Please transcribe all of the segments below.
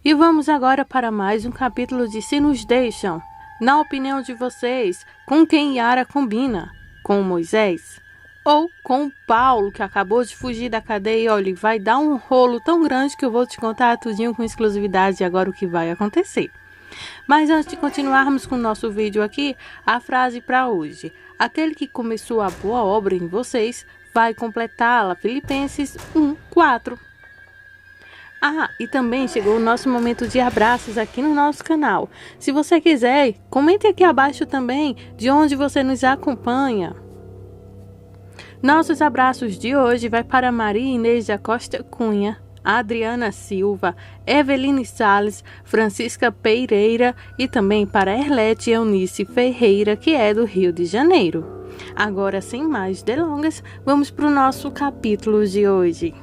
E vamos agora para mais um capítulo de Se Nos Deixam. Na opinião de vocês, com quem Yara combina? Com Moisés? Ou com Paulo, que acabou de fugir da cadeia e olha, vai dar um rolo tão grande que eu vou te contar tudinho com exclusividade agora o que vai acontecer. Mas antes de continuarmos com o nosso vídeo aqui, a frase para hoje. Aquele que começou a boa obra em vocês vai completá-la. Filipenses 1:4. E também chegou o nosso momento de abraços aqui no nosso canal. Se você quiser, comente aqui abaixo também de onde você nos acompanha. Nossos abraços de hoje vai para Maria Inês da Costa Cunha, Adriana Silva, Eveline Salles, Francisca Pereira e também para Erlete Eunice Ferreira, que é do Rio de Janeiro. Agora, sem mais delongas, vamos para o nosso capítulo de hoje.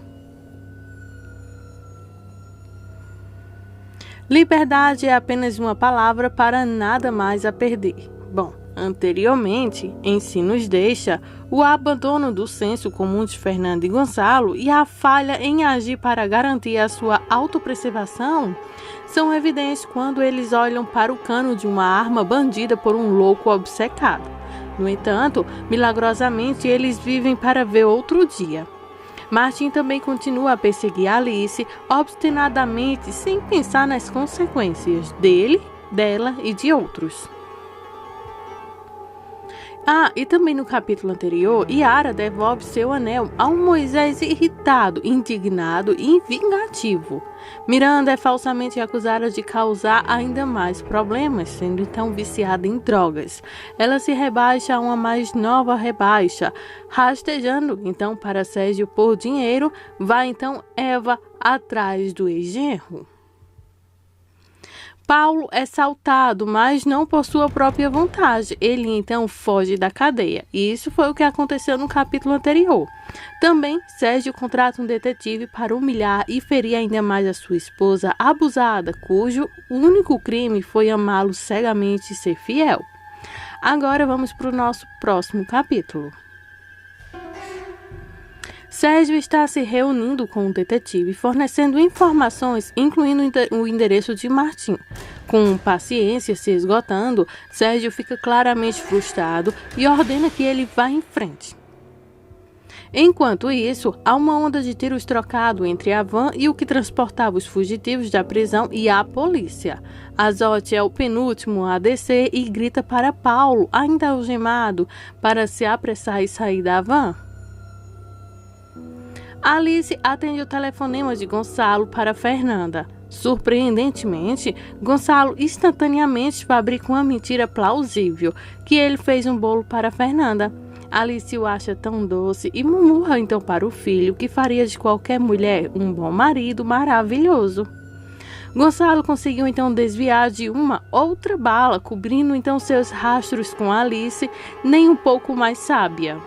Liberdade é apenas uma palavra para nada mais a perder. Bom, anteriormente, em Se Nos Deixa, o abandono do senso comum de Fernando e Gonçalo e a falha em agir para garantir a sua autopreservação são evidentes quando eles olham para o cano de uma arma bandida por um louco obcecado. No entanto, milagrosamente, eles vivem para ver outro dia. Martin também continua a perseguir Alice obstinadamente, sem pensar nas consequências dele, dela e de outros. E também no capítulo anterior, Yara devolve seu anel a um Moisés irritado, indignado e vingativo. Miranda é falsamente acusada de causar ainda mais problemas, sendo então viciada em drogas. Ela se rebaixa a uma mais nova rebaixa. Rastejando então para Sérgio por dinheiro, vai então Eva atrás do ex-genro. Paulo é saltado, mas não por sua própria vontade. Ele então foge da cadeia. E isso foi o que aconteceu no capítulo anterior. Também, Sérgio contrata um detetive para humilhar e ferir ainda mais a sua esposa abusada, cujo único crime foi amá-lo cegamente e ser fiel. Agora vamos para o nosso próximo capítulo. Sérgio está se reunindo com o detetive, fornecendo informações, incluindo o endereço de Martim. Com paciência se esgotando, Sérgio fica claramente frustrado e ordena que ele vá em frente. Enquanto isso, há uma onda de tiros trocado entre a van e o que transportava os fugitivos da prisão e a polícia. Azote é o penúltimo a descer e grita para Paulo, ainda algemado, para se apressar e sair da van. Alice atende o telefonema de Gonçalo para Fernanda. Surpreendentemente, Gonçalo instantaneamente fabrica uma mentira plausível, que ele fez um bolo para Fernanda. Alice o acha tão doce e murmura então para o filho que faria de qualquer mulher um bom marido maravilhoso. Gonçalo conseguiu então desviar de uma outra bala, cobrindo então seus rastros com Alice, nem um pouco mais sábia.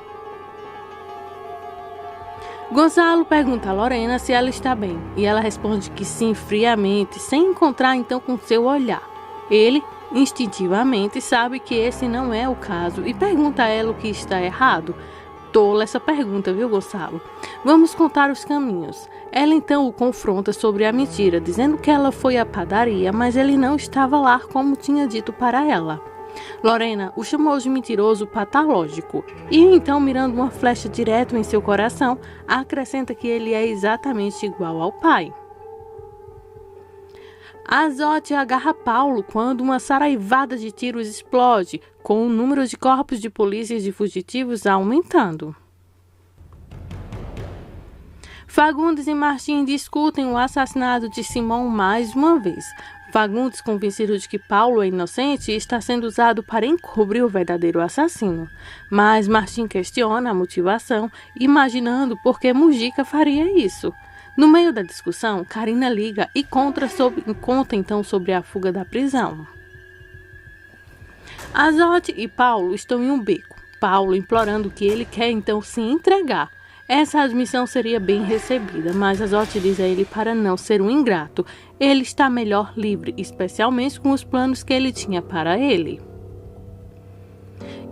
Gonçalo pergunta a Lorena se ela está bem, e ela responde que sim, friamente, sem encontrar então com seu olhar. Ele, instintivamente, sabe que esse não é o caso e pergunta a ela o que está errado. Tola essa pergunta, viu, Gonçalo? Vamos contar os caminhos. Ela então o confronta sobre a mentira, dizendo que ela foi à padaria, mas ele não estava lá como tinha dito para ela. Lorena o chamou de mentiroso patológico e então, mirando uma flecha direto em seu coração, acrescenta que ele é exatamente igual ao pai. Azote agarra Paulo quando uma saraivada de tiros explode, com o número de corpos de polícias e fugitivos aumentando. Fagundes e Martim discutem o assassinato de Simão mais uma vez. Fagundes, convencido de que Paulo é inocente, está sendo usado para encobrir o verdadeiro assassino. Mas Martim questiona a motivação, imaginando por que Mujica faria isso. No meio da discussão, Karina liga e conta então sobre a fuga da prisão. Azote e Paulo estão em um beco. Paulo implorando que ele quer então se entregar. Essa admissão seria bem recebida, mas Azote diz a ele para não ser um ingrato. Ele está melhor livre, especialmente com os planos que ele tinha para ele.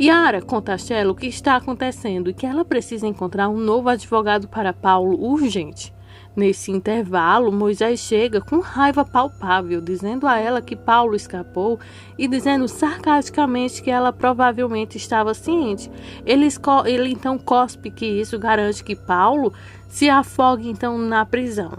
Yara conta a Shelo o que está acontecendo e que ela precisa encontrar um novo advogado para Paulo urgente. Nesse intervalo, Moisés chega com raiva palpável, dizendo a ela que Paulo escapou e dizendo sarcasticamente que ela provavelmente estava ciente. Ele então cospe que isso garante que Paulo se afogue então na prisão.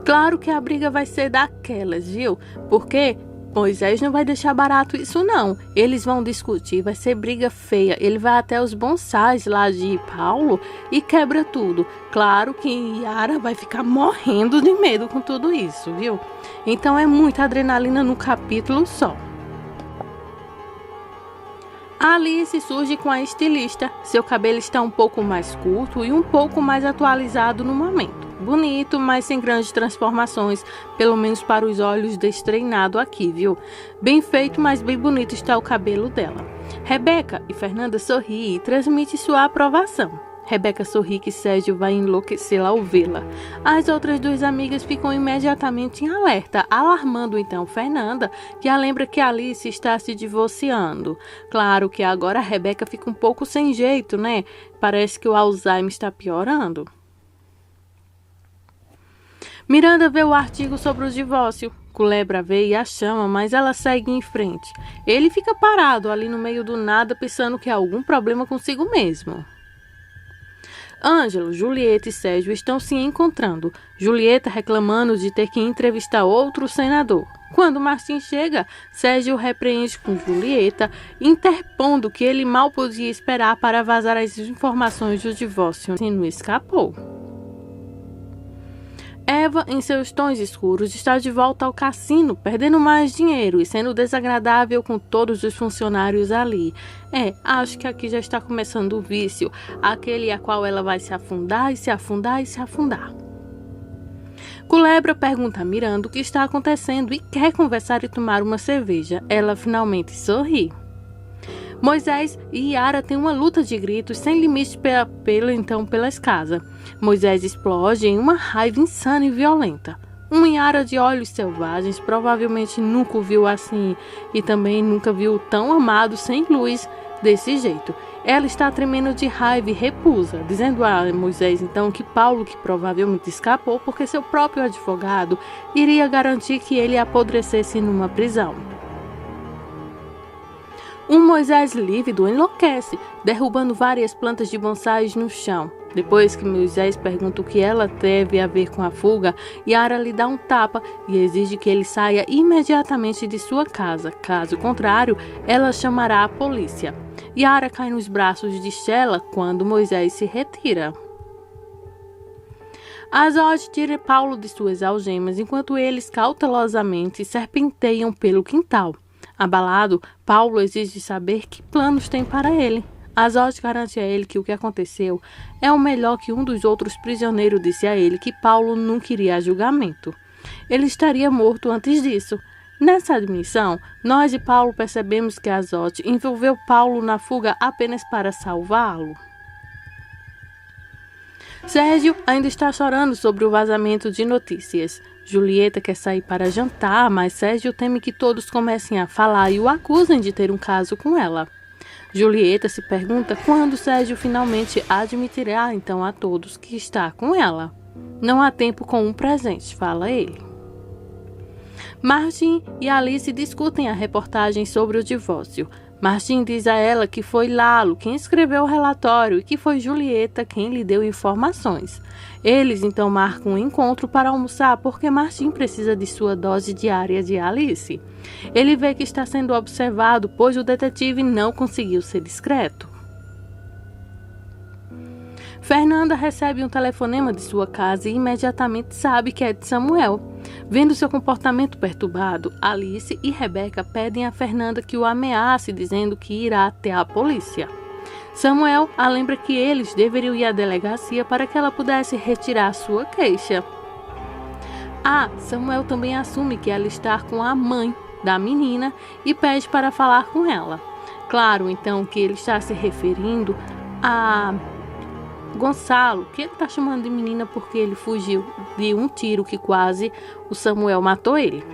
Claro que a briga vai ser daquelas, viu? Porque Moisés não vai deixar barato isso não. Eles vão discutir, vai ser briga feia. Ele vai até os bonsais lá de Paulo e quebra tudo. Claro que Yara vai ficar morrendo de medo com tudo isso, viu? Então é muita adrenalina no capítulo só. Alice surge com a estilista. Seu cabelo está um pouco mais curto e um pouco mais atualizado no momento. Bonito, mas sem grandes transformações, pelo menos para os olhos destreinado aqui, viu? Bem feito, mas bem bonito está o cabelo dela. Rebeca e Fernanda sorriem e transmitem sua aprovação. Rebeca sorri que Sérgio vai enlouquecê-la ao vê-la. As outras duas amigas ficam imediatamente em alerta, alarmando então Fernanda, que a lembra que Alice está se divorciando. Claro que agora a Rebeca fica um pouco sem jeito, né? Parece que o Alzheimer está piorando. Miranda vê o artigo sobre o divórcio. Culebra vê e a chama, mas ela segue em frente. Ele fica parado ali no meio do nada, pensando que há algum problema consigo mesmo. Ângelo, Julieta e Sérgio estão se encontrando. Julieta reclamando de ter que entrevistar outro senador. Quando Martim chega, Sérgio repreende com Julieta, interpondo que ele mal podia esperar para vazar as informações do divórcio e não escapou. Eva, em seus tons escuros, está de volta ao cassino, perdendo mais dinheiro e sendo desagradável com todos os funcionários ali. Acho que aqui já está começando o vício, aquele a qual ela vai se afundar e se afundar e se afundar. Culebra pergunta a Miranda o que está acontecendo e quer conversar e tomar uma cerveja. Ela finalmente sorri. Moisés e Yara têm uma luta de gritos sem limite pela escada. Moisés explode em uma raiva insana e violenta. Yara de olhos selvagens provavelmente nunca o viu assim e também nunca viu tão amado sem luz desse jeito. Ela está tremendo de raiva e recusa, dizendo a Moisés então que Paulo, que provavelmente escapou porque seu próprio advogado iria garantir que ele apodrecesse numa prisão. Moisés lívido enlouquece, derrubando várias plantas de bonsais no chão. Depois que Moisés pergunta o que ela teve a ver com a fuga, Yara lhe dá um tapa e exige que ele saia imediatamente de sua casa. Caso contrário, ela chamará a polícia. Yara cai nos braços de Sheila quando Moisés se retira. Azod tira Paulo de suas algemas enquanto eles cautelosamente serpenteiam pelo quintal. Abalado, Paulo exige saber que planos tem para ele. Azod garante a ele que o que aconteceu é o melhor que um dos outros prisioneiros disse a ele que Paulo não queria julgamento. Ele estaria morto antes disso. Nessa admissão, nós e Paulo percebemos que Azod envolveu Paulo na fuga apenas para salvá-lo. Sérgio ainda está chorando sobre o vazamento de notícias. Julieta quer sair para jantar, mas Sérgio teme que todos comecem a falar e o acusem de ter um caso com ela. Julieta se pergunta quando Sérgio finalmente admitirá então a todos que está com ela. Não há tempo com um presente, fala ele. Martim e Alice discutem a reportagem sobre o divórcio. Martim diz a ela que foi Lalo quem escreveu o relatório e que foi Julieta quem lhe deu informações. Eles então marcam um encontro para almoçar porque Martim precisa de sua dose diária de Alice. Ele vê que está sendo observado, pois o detetive não conseguiu ser discreto. Fernanda recebe um telefonema de sua casa e imediatamente sabe que é de Samuel. Vendo seu comportamento perturbado, Alice e Rebeca pedem a Fernanda que o ameace, dizendo que irá até a polícia. Samuel a lembra que eles deveriam ir à delegacia para que ela pudesse retirar sua queixa. Samuel também assume que ela está com a mãe da menina e pede para falar com ela. Claro, então, que ele está se referindo a Gonçalo, que ele está chamando de menina porque ele fugiu de um tiro que quase o Samuel matou ele.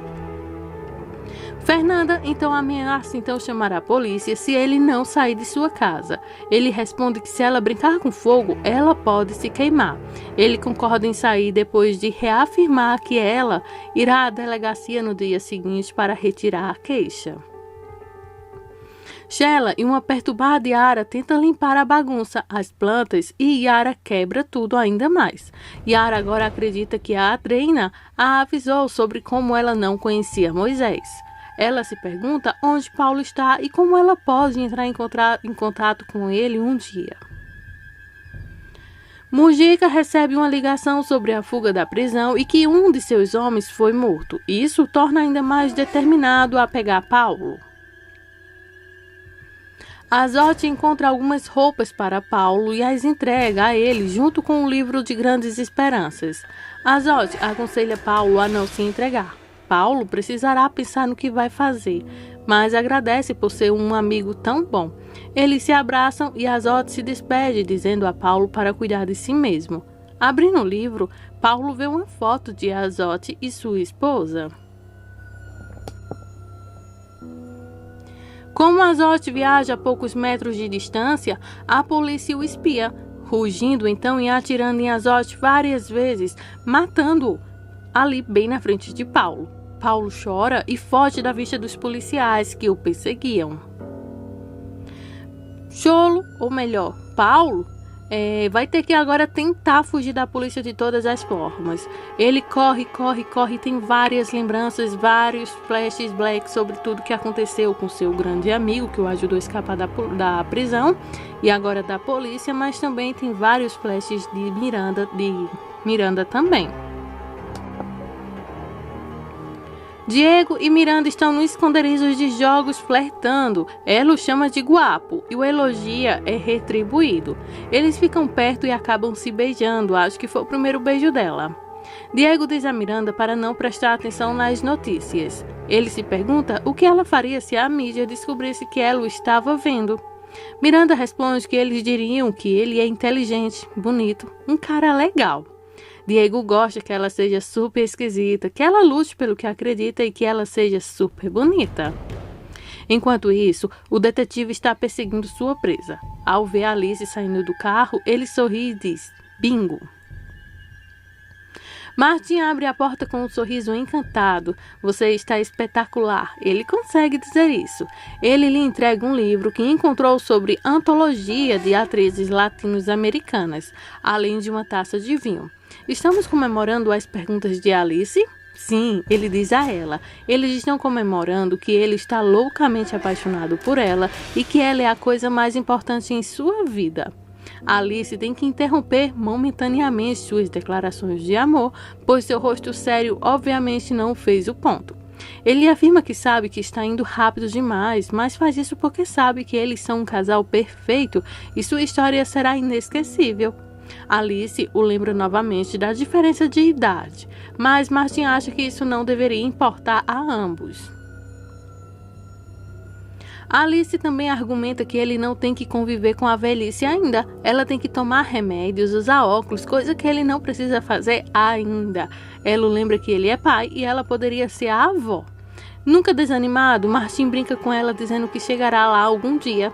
Fernanda então ameaça chamar a polícia se ele não sair de sua casa. Ele responde que se ela brincar com fogo, ela pode se queimar. Ele concorda em sair depois de reafirmar que ela irá à delegacia no dia seguinte para retirar a queixa. Sheila e uma perturbada Yara tentam limpar a bagunça, as plantas, e Yara quebra tudo ainda mais. Yara agora acredita que a Adriana a avisou sobre como ela não conhecia Moisés. Ela se pergunta onde Paulo está e como ela pode entrar em contato com ele um dia. Mujica recebe uma ligação sobre a fuga da prisão e que um de seus homens foi morto. Isso o torna ainda mais determinado a pegar Paulo. Azote encontra algumas roupas para Paulo e as entrega a ele junto com um livro de grandes esperanças. Azote aconselha Paulo a não se entregar. Paulo precisará pensar no que vai fazer, mas agradece por ser um amigo tão bom. Eles se abraçam e Azote se despede, dizendo a Paulo para cuidar de si mesmo. Abrindo o livro, Paulo vê uma foto de Azote e sua esposa. Como Azote viaja a poucos metros de distância, a polícia o espia, rugindo então e atirando em Azote várias vezes, matando-o ali bem na frente de Paulo. Paulo chora e foge da vista dos policiais que o perseguiam. Cholo, ou melhor, Paulo, vai ter que agora tentar fugir da polícia de todas as formas. Ele corre, tem várias lembranças, vários flashes black sobre tudo que aconteceu com seu grande amigo, que o ajudou a escapar da prisão e agora da polícia, mas também tem vários flashes de Miranda também. Diego e Miranda estão no esconderijo de jogos flertando. Ela o chama de guapo e o elogia é retribuído. Eles ficam perto e acabam se beijando. Acho que foi o primeiro beijo dela. Diego diz a Miranda para não prestar atenção nas notícias. Ele se pergunta o que ela faria se a mídia descobrisse que ela o estava vendo. Miranda responde que eles diriam que ele é inteligente, bonito, um cara legal. Diego gosta que ela seja super esquisita, que ela lute pelo que acredita e que ela seja super bonita. Enquanto isso, o detetive está perseguindo sua presa. Ao ver Alice saindo do carro, ele sorri e diz: bingo! Martin abre a porta com um sorriso encantado. Você está espetacular. Ele consegue dizer isso. Ele lhe entrega um livro que encontrou sobre antologia de atrizes latinos-americanas, além de uma taça de vinho. Estamos comemorando as perguntas de Alice? Sim, ele diz a ela. Eles estão comemorando que ele está loucamente apaixonado por ela e que ela é a coisa mais importante em sua vida. Alice tem que interromper momentaneamente suas declarações de amor, pois seu rosto sério obviamente não fez o ponto. Ele afirma que sabe que está indo rápido demais, mas faz isso porque sabe que eles são um casal perfeito e sua história será inesquecível. Alice o lembra novamente da diferença de idade, mas Martin acha que isso não deveria importar a ambos. Alice também argumenta que ele não tem que conviver com a velhice ainda. Ela tem que tomar remédios, usar óculos, coisa que ele não precisa fazer ainda. Ela o lembra que ele é pai e ela poderia ser a avó. Nunca desanimado, Martin brinca com ela dizendo que chegará lá algum dia.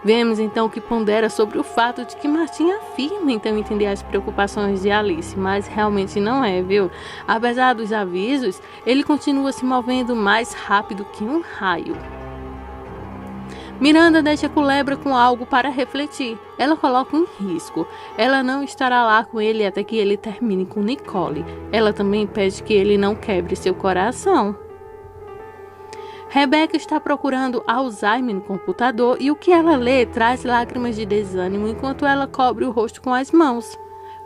Vemos então que pondera sobre o fato de que Martin afirma então entender as preocupações de Alice, mas realmente não é, viu? Apesar dos avisos, ele continua se movendo mais rápido que um raio. Miranda deixa a culebra com algo para refletir. Ela coloca um risco. Ela não estará lá com ele até que ele termine com Nicole. Ela também pede que ele não quebre seu coração. Rebecca está procurando Alzheimer no computador e o que ela lê traz lágrimas de desânimo enquanto ela cobre o rosto com as mãos.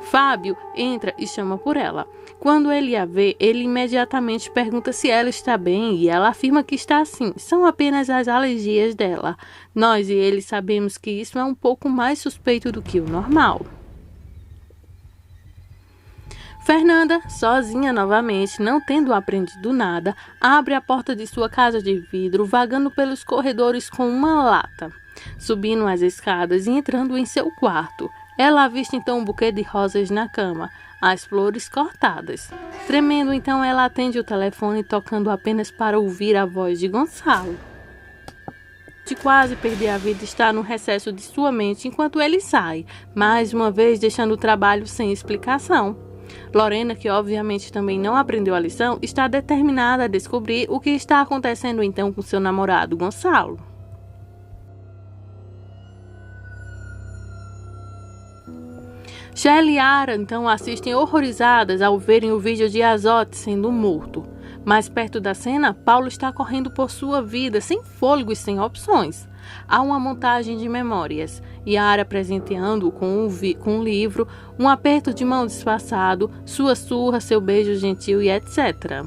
Fábio entra e chama por ela. Quando ele a vê, ele imediatamente pergunta se ela está bem e ela afirma que está sim, são apenas as alergias dela. Nós e ele sabemos que isso é um pouco mais suspeito do que o normal. Fernanda, sozinha novamente, não tendo aprendido nada, abre a porta de sua casa de vidro, vagando pelos corredores com uma lata. Subindo as escadas e entrando em seu quarto. Ela avista então um buquê de rosas na cama, as flores cortadas. Tremendo, então, ela atende o telefone, tocando apenas para ouvir a voz de Gonçalo. De quase perder a vida, está no recesso de sua mente enquanto ele sai, mais uma vez deixando o trabalho sem explicação. Lorena, que obviamente também não aprendeu a lição, está determinada a descobrir o que está acontecendo então com seu namorado Gonçalo. Shelley e Ara então assistem horrorizadas ao verem o vídeo de Azote sendo morto. Mais perto da cena, Paulo está correndo por sua vida, sem fôlego e sem opções. Há uma montagem de memórias, Yara presenteando-o com um livro, um aperto de mão disfarçado, sua surra, seu beijo gentil e etc.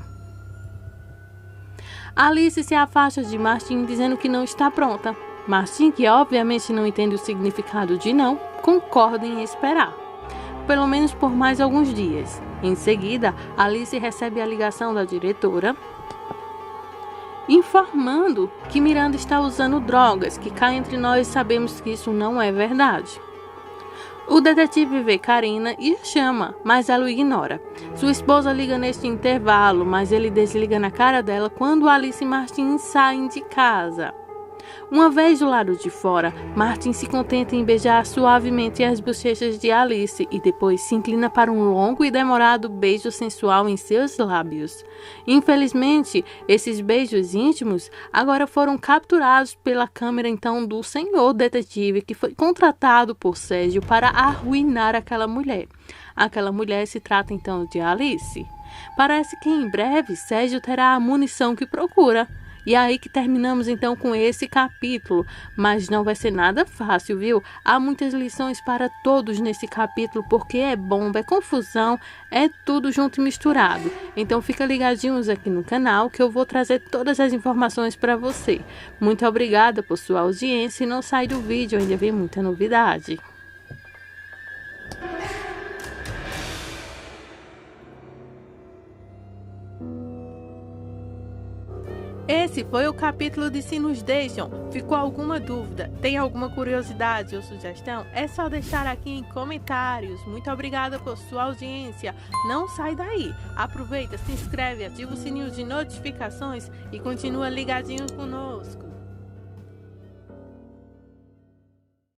Alice se afasta de Martin dizendo que não está pronta. Martin, que obviamente não entende o significado de não, concorda em esperar, pelo menos por mais alguns dias. Em seguida, Alice recebe a ligação da diretora informando que Miranda está usando drogas, que cá entre nós sabemos que isso não é verdade. O detetive vê Karina e a chama, mas ela o ignora. Sua esposa liga neste intervalo, mas ele desliga na cara dela quando Alice e Martin saem de casa. Uma vez do lado de fora, Martin se contenta em beijar suavemente as bochechas de Alice e depois se inclina para um longo e demorado beijo sensual em seus lábios. Infelizmente, esses beijos íntimos agora foram capturados pela câmera então do senhor detetive que foi contratado por Sérgio para arruinar aquela mulher. Aquela mulher se trata então de Alice. Parece que em breve Sérgio terá a munição que procura. E é aí que terminamos então com esse capítulo, mas não vai ser nada fácil, viu? Há muitas lições para todos nesse capítulo, porque é bomba, é confusão, é tudo junto e misturado. Então fica ligadinhos aqui no canal que eu vou trazer todas as informações para você. Muito obrigada por sua audiência e não sai do vídeo, ainda vem muita novidade. Esse foi o capítulo de Se Nos Deixam. Ficou alguma dúvida? Tem alguma curiosidade ou sugestão? É só deixar aqui em comentários. Muito obrigada por sua audiência. Não sai daí. Aproveita, se inscreve, ativa o sininho de notificações e continua ligadinho conosco.